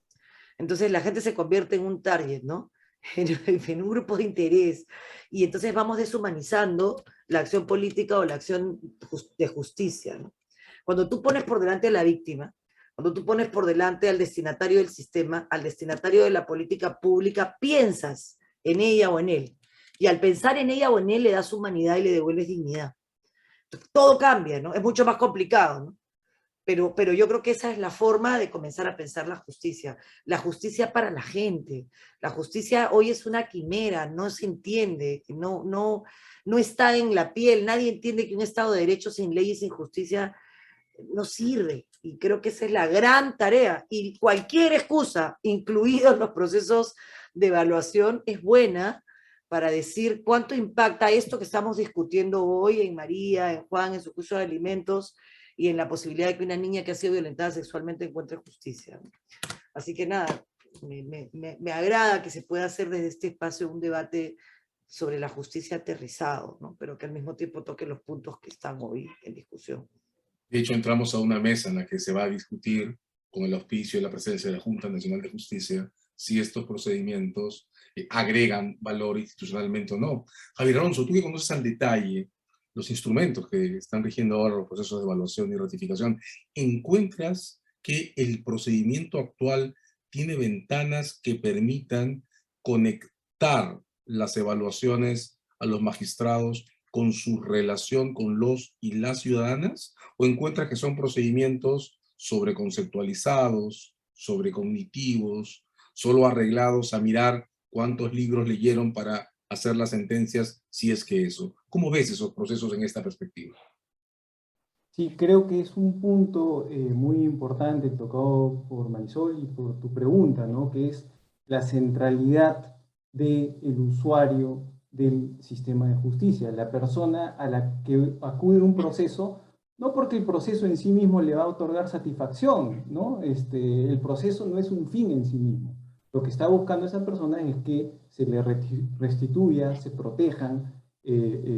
Entonces la gente se convierte en un target, ¿no? En un grupo de interés. Y entonces vamos deshumanizando la acción política o la acción de justicia, ¿no? Cuando tú pones por delante a la víctima, cuando tú pones por delante al destinatario del sistema, al destinatario de la política pública, piensas en ella o en él. Y al pensar en ella o en él le das humanidad y le devuelves dignidad. Todo cambia, ¿no? Es mucho más complicado, ¿no? Pero yo creo que esa es la forma de comenzar a pensar la justicia para la gente. La justicia hoy es una quimera, no se entiende, no está en la piel, nadie entiende que un Estado de Derecho sin ley y sin justicia no sirve, y creo que esa es la gran tarea, y cualquier excusa, incluidos los procesos de evaluación, es buena para decir cuánto impacta esto que estamos discutiendo hoy en María, en Juan, en su curso de alimentos y en la posibilidad de que una niña que ha sido violentada sexualmente encuentre justicia. Así que nada, me agrada que se pueda hacer desde este espacio un debate sobre la justicia aterrizado, ¿no? Pero que al mismo tiempo toque los puntos que están hoy en discusión. De hecho, entramos a una mesa en la que se va a discutir, con el auspicio y la presencia de la Junta Nacional de Justicia, si estos procedimientos agregan valor institucionalmente o no. Javier Alonso, tú que conoces al detalle los instrumentos que están rigiendo ahora los procesos de evaluación y ratificación, ¿encuentras que el procedimiento actual tiene ventanas que permitan conectar las evaluaciones a los magistrados con su relación con los y las ciudadanas? ¿O encuentras que son procedimientos sobreconceptualizados, sobrecognitivos, solo arreglados a mirar cuántos libros leyeron para hacer las sentencias, si es que eso? ¿Cómo ves esos procesos en esta perspectiva? Sí, creo que es un punto muy importante tocado por Marisol y por tu pregunta, ¿no? Que es la centralidad del usuario del sistema de justicia, la persona a la que acude a un proceso, no porque el proceso en sí mismo le va a otorgar satisfacción, ¿no? El proceso no es un fin en sí mismo. Lo que está buscando esa persona es que se le restituya, se protejan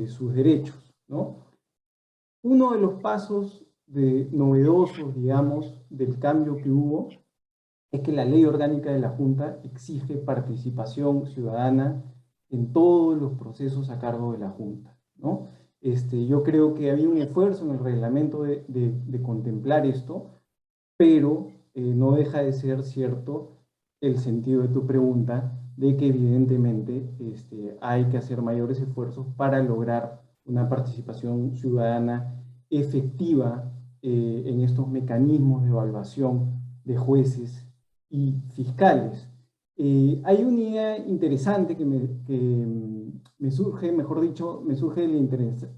sus derechos, ¿no? Uno de los pasos novedosos, digamos, del cambio que hubo es que la ley orgánica de la Junta exige participación ciudadana en todos los procesos a cargo de la Junta, ¿no? Yo creo que había un esfuerzo en el reglamento de contemplar esto, pero no deja de ser cierto el sentido de tu pregunta, de que evidentemente hay que hacer mayores esfuerzos para lograr una participación ciudadana efectiva en estos mecanismos de evaluación de jueces y fiscales. Hay una idea interesante que me surge, mejor dicho, me surge de la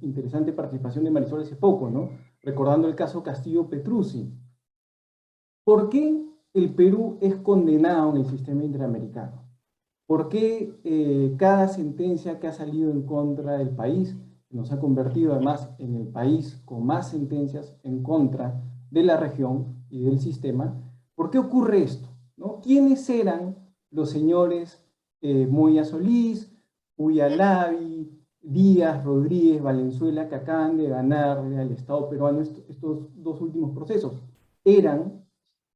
interesante participación de Marisol hace poco, ¿no? Recordando el caso Castillo-Petrucci. ¿Por qué el Perú es condenado en el sistema interamericano? ¿Por qué cada sentencia que ha salido en contra del país nos ha convertido además en el país con más sentencias en contra de la región y del sistema? ¿Por qué ocurre esto? ¿No? ¿Quiénes eran los señores Moya Solís, Uyalabi, Díaz, Rodríguez, Valenzuela, que acaban de ganarle al Estado peruano estos dos últimos procesos? Eran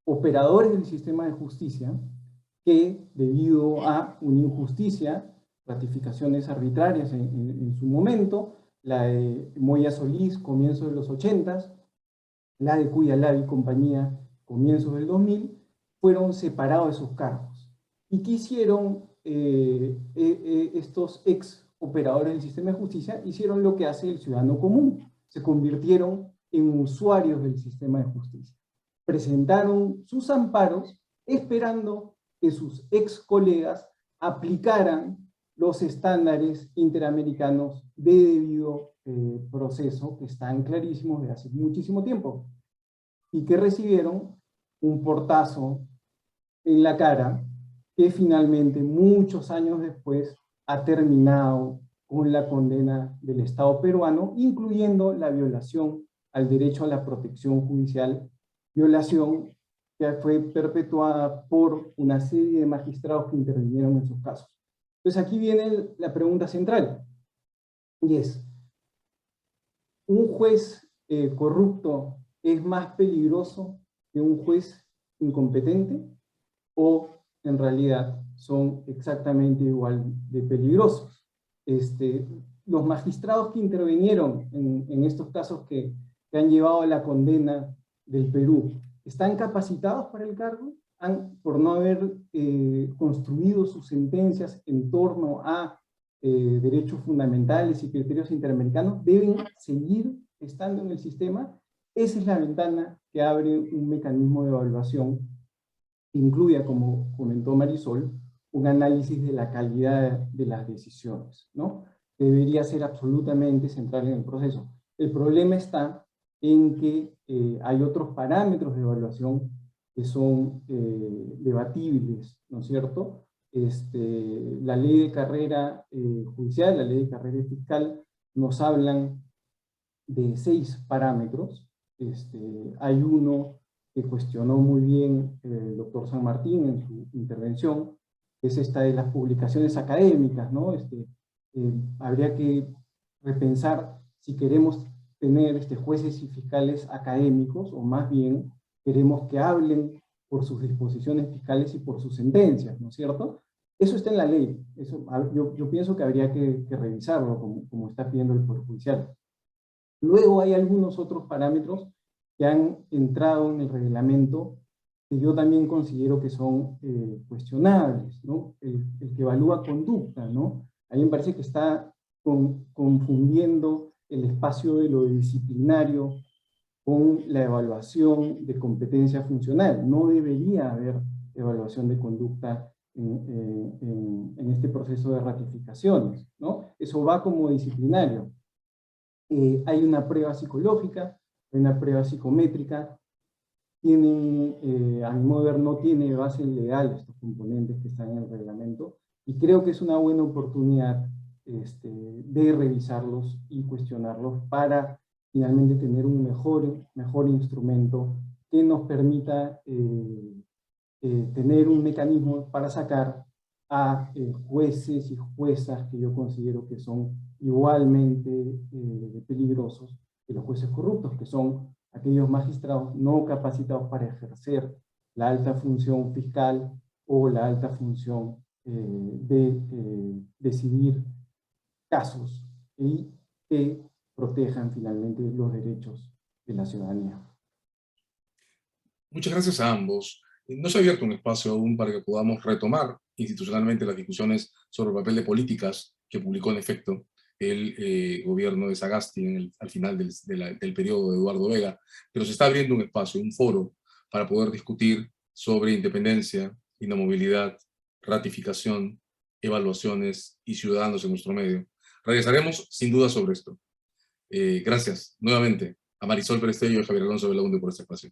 operadores del sistema de justicia que, debido a una injusticia, ratificaciones arbitrarias en su momento, la de Moya Solís, comienzos de los 80s, la de Cuyalabi y compañía, comienzos del 2000, fueron separados de sus cargos. ¿Y qué hicieron estos ex operadores del sistema de justicia? Hicieron lo que hace el ciudadano común, se convirtieron en usuarios del sistema de justicia. Presentaron sus amparos esperando que sus ex colegas aplicaran los estándares interamericanos de debido proceso, que están clarísimos de hace muchísimo tiempo, y que recibieron un portazo en la cara que finalmente, muchos años después, ha terminado con la condena del Estado peruano, incluyendo la violación al derecho a la protección judicial, violación que fue perpetuada por una serie de magistrados que intervinieron en sus casos. Entonces aquí viene la pregunta central, y es, ¿un juez corrupto es más peligroso que un juez incompetente? ¿O en realidad son exactamente igual de peligrosos? Los magistrados que intervinieron en estos casos que han llevado a la condena del Perú, ¿están capacitados para el cargo? Por no haber construido sus sentencias en torno a derechos fundamentales y criterios interamericanos, ¿deben seguir estando en el sistema? Esa es la ventana que abre un mecanismo de evaluación que incluya, como comentó Marisol, un análisis de la calidad de las decisiones, ¿no? Debería ser absolutamente central en el proceso. El problema está en que hay otros parámetros de evaluación que son debatibles, ¿no es cierto? la ley de carrera judicial, la ley de carrera fiscal, nos hablan de 6 parámetros. Hay uno que cuestionó muy bien el doctor San Martín en su intervención, que es esta de las publicaciones académicas, ¿no? Habría que repensar si queremos tener jueces y fiscales académicos, o más bien queremos que hablen por sus disposiciones fiscales y por sus sentencias, ¿no es cierto? Eso está en la ley. Eso, yo pienso que habría que revisarlo, como está pidiendo el Poder Judicial. Luego hay algunos otros parámetros que han entrado en el reglamento que yo también considero que son cuestionables, ¿no? El que evalúa conducta, ¿no? A mí me parece que está confundiendo el espacio de lo disciplinario con la evaluación de competencia funcional. No debería haber evaluación de conducta en este proceso de ratificaciones, ¿no? Eso va como disciplinario. Hay una prueba psicológica, hay una prueba psicométrica, a mi modo de ver, no tiene base legal estos componentes que están en el reglamento, y creo que es una buena oportunidad de revisarlos y cuestionarlos para finalmente tener un mejor instrumento que nos permita tener un mecanismo para sacar a jueces y juezas que yo considero que son igualmente peligrosos que los jueces corruptos, que son aquellos magistrados no capacitados para ejercer la alta función fiscal o la alta función de decidir casos y que protejan finalmente los derechos de la ciudadanía. Muchas gracias a ambos. No se ha abierto un espacio aún para que podamos retomar institucionalmente las discusiones sobre el papel de políticas que publicó en efecto el gobierno de Sagasti al final del periodo de Eduardo Vega, pero se está abriendo un espacio, un foro, para poder discutir sobre independencia, inamovilidad, ratificación, evaluaciones y ciudadanos en nuestro medio. Regresaremos sin duda sobre esto. Gracias nuevamente a Marisol Perestello y a Javier Alonso Belaunde por este espacio.